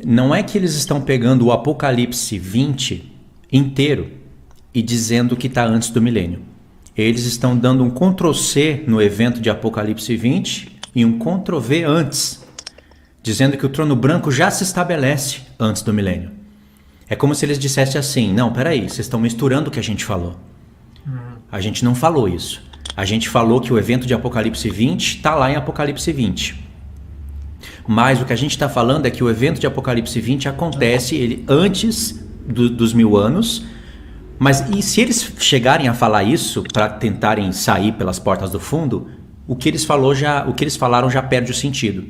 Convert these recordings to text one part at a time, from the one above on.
Não é que eles estão pegando o Apocalipse 20 inteiro e dizendo que está antes do milênio. Eles estão dando um Ctrl+C no evento de Apocalipse 20 e um Ctrl+V antes, dizendo que o trono branco já se estabelece antes do milênio. É como se eles dissessem assim, não, peraí, vocês estão misturando o que a gente falou. A gente não falou isso. A gente falou que o evento de Apocalipse 20 está lá em Apocalipse 20. Mas o que a gente está falando é que o evento de Apocalipse 20 acontece ele antes dos 1000 anos. Mas e se eles chegarem a falar isso para tentarem sair pelas portas do fundo, o que eles falaram já perde o sentido.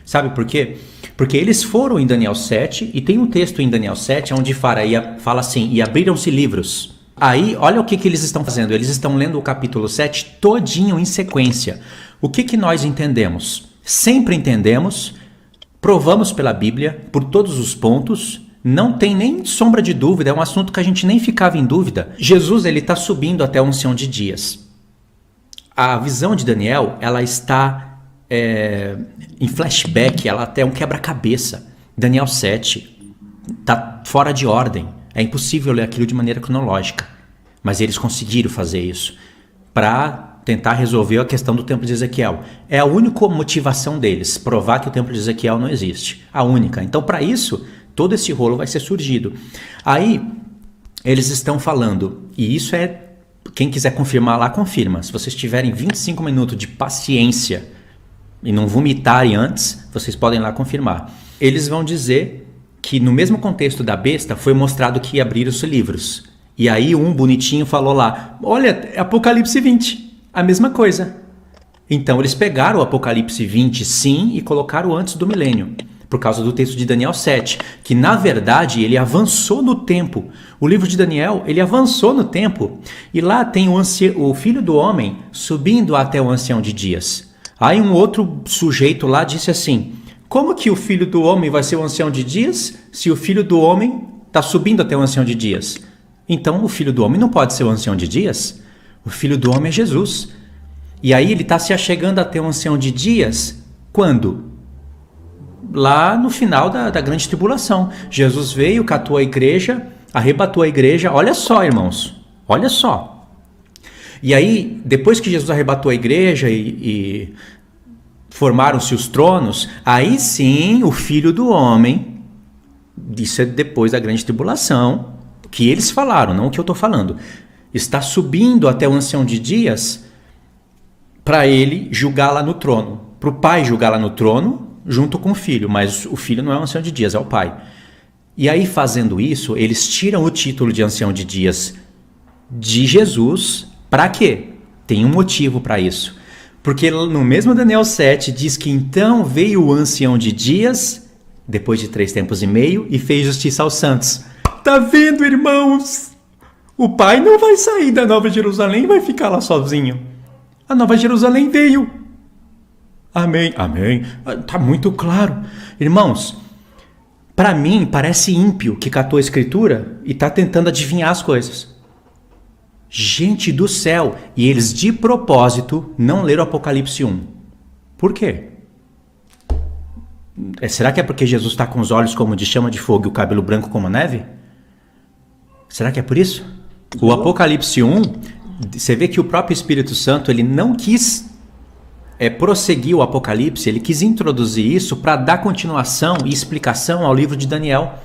Sabe por quê? Porque eles foram em Daniel 7 e tem um texto em Daniel 7 onde fala assim, e abriram-se livros. Aí, olha o que eles estão fazendo. Eles estão lendo o capítulo 7 todinho em sequência. O que nós entendemos? Sempre entendemos, provamos pela Bíblia, por todos os pontos, não tem nem sombra de dúvida, é um assunto que a gente nem ficava em dúvida. Jesus está subindo até o ancião de dias. A visão de Daniel, ela está em flashback, ela até é um quebra-cabeça. Daniel 7 está fora de ordem. É impossível ler aquilo de maneira cronológica. Mas eles conseguiram fazer isso para tentar resolver a questão do templo de Ezequiel. É a única motivação deles, provar que o templo de Ezequiel não existe. A única. Então, para isso, todo esse rolo vai ser surgido. Aí, eles estão falando, e isso quem quiser confirmar lá, confirma. Se vocês tiverem 25 minutos de paciência e não vomitarem antes, vocês podem lá confirmar. Eles vão dizer que no mesmo contexto da besta foi mostrado que abriram-se livros. E aí um bonitinho falou lá, olha, é Apocalipse 20, a mesma coisa. Então eles pegaram o Apocalipse 20 sim e colocaram antes do milênio, por causa do texto de Daniel 7, que na verdade ele avançou no tempo. O livro de Daniel, ele avançou no tempo. E lá tem o filho do homem subindo até o ancião de dias. Aí um outro sujeito lá disse assim, como que o filho do homem vai ser o ancião de dias se o filho do homem está subindo até o ancião de dias? Então o filho do homem não pode ser o ancião de dias. O filho do homem é Jesus. E aí ele está se achegando até o ancião de dias quando? Lá no final da grande tribulação. Jesus veio, catou a igreja, arrebatou a igreja. Olha só, irmãos. Olha só. E aí, depois que Jesus arrebatou a igreja e formaram-se os tronos, aí sim o filho do homem, isso é depois da grande tribulação, que eles falaram, não o que eu estou falando, está subindo até o ancião de dias para ele julgar lá no trono, para o pai julgar lá no trono junto com o filho, mas o filho não é o ancião de dias, é o pai. E aí fazendo isso, eles tiram o título de ancião de dias de Jesus, para quê? Tem um motivo para isso. Porque no mesmo Daniel 7 diz que então veio o ancião de dias, depois de 3 tempos e meio, e fez justiça aos santos. Tá vendo, irmãos? O pai não vai sair da Nova Jerusalém e vai ficar lá sozinho. A Nova Jerusalém veio. Amém, amém. Tá muito claro. Irmãos, para mim parece ímpio que catou a escritura e tá tentando adivinhar as coisas. Gente do céu! E eles de propósito não leram Apocalipse 1. Por quê? Será que é porque Jesus está com os olhos como de chama de fogo e o cabelo branco como a neve? Será que é por isso? O Apocalipse 1, você vê que o próprio Espírito Santo ele não quis prosseguir o Apocalipse, ele quis introduzir isso para dar continuação e explicação ao livro de Daniel.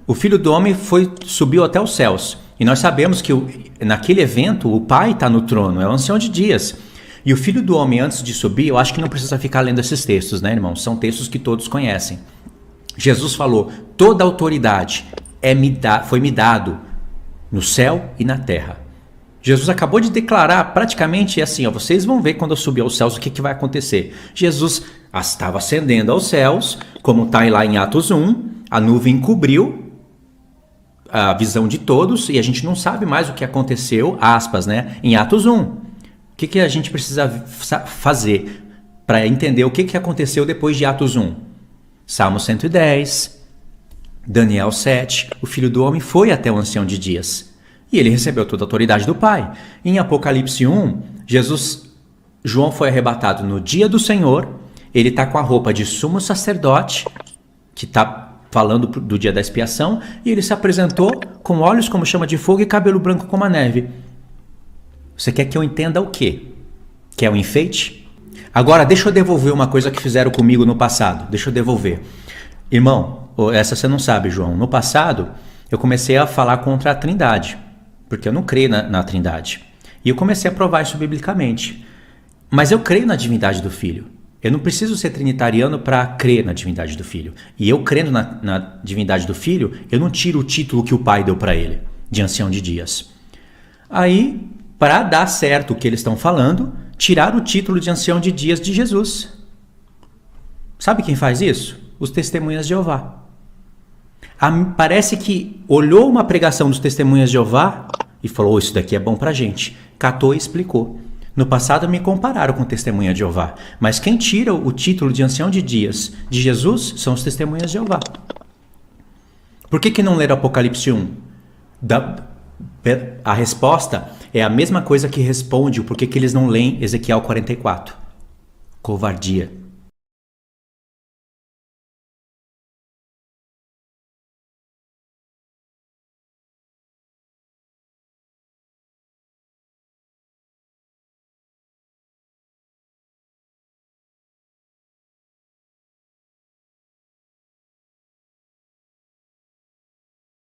O Filho do Homem subiu até os céus. E nós sabemos que naquele evento o Pai está no trono, é o ancião de dias. E o Filho do Homem, antes de subir, eu acho que não precisa ficar lendo esses textos, né, irmãos? São textos que todos conhecem. Jesus falou, toda autoridade foi me dado no céu e na terra. Jesus acabou de declarar praticamente assim, ó, vocês vão ver quando eu subir aos céus o que vai acontecer. Jesus estava ascendendo aos céus, como está lá em Atos 1, a nuvem cobriu a visão de todos e a gente não sabe mais o que aconteceu, aspas, né, em Atos 1. O que a gente precisa fazer para entender o que aconteceu depois de Atos 1? Salmo 110, Daniel 7, o Filho do Homem foi até o ancião de dias e ele recebeu toda a autoridade do Pai. Em Apocalipse 1, João foi arrebatado no dia do Senhor, ele está com a roupa de sumo sacerdote, que está falando do dia da expiação, e ele se apresentou com olhos como chama de fogo e cabelo branco como a neve. Você quer que eu entenda o quê? Que é um enfeite? Agora, deixa eu devolver uma coisa que fizeram comigo no passado. Deixa eu devolver. Irmão, essa você não sabe, João. No passado, eu comecei a falar contra a Trindade, porque eu não creio na Trindade. E eu comecei a provar isso biblicamente. Mas eu creio na divindade do Filho. Eu não preciso ser trinitariano para crer na divindade do Filho. E eu crendo na divindade do Filho, eu não tiro o título que o Pai deu para ele, de ancião de dias. Aí, para dar certo o que eles estão falando, tiraram o título de ancião de dias de Jesus. Sabe quem faz isso? Os testemunhas de Jeová. Parece que olhou uma pregação dos testemunhas de Jeová e falou, isso daqui é bom pra gente. Catou e explicou. No passado me compararam com testemunha de Jeová, mas quem tira o título de ancião de dias de Jesus são os testemunhas de Jeová. Por que não ler Apocalipse 1? A resposta é a mesma coisa que responde o porquê que eles não leem Ezequiel 44. Covardia.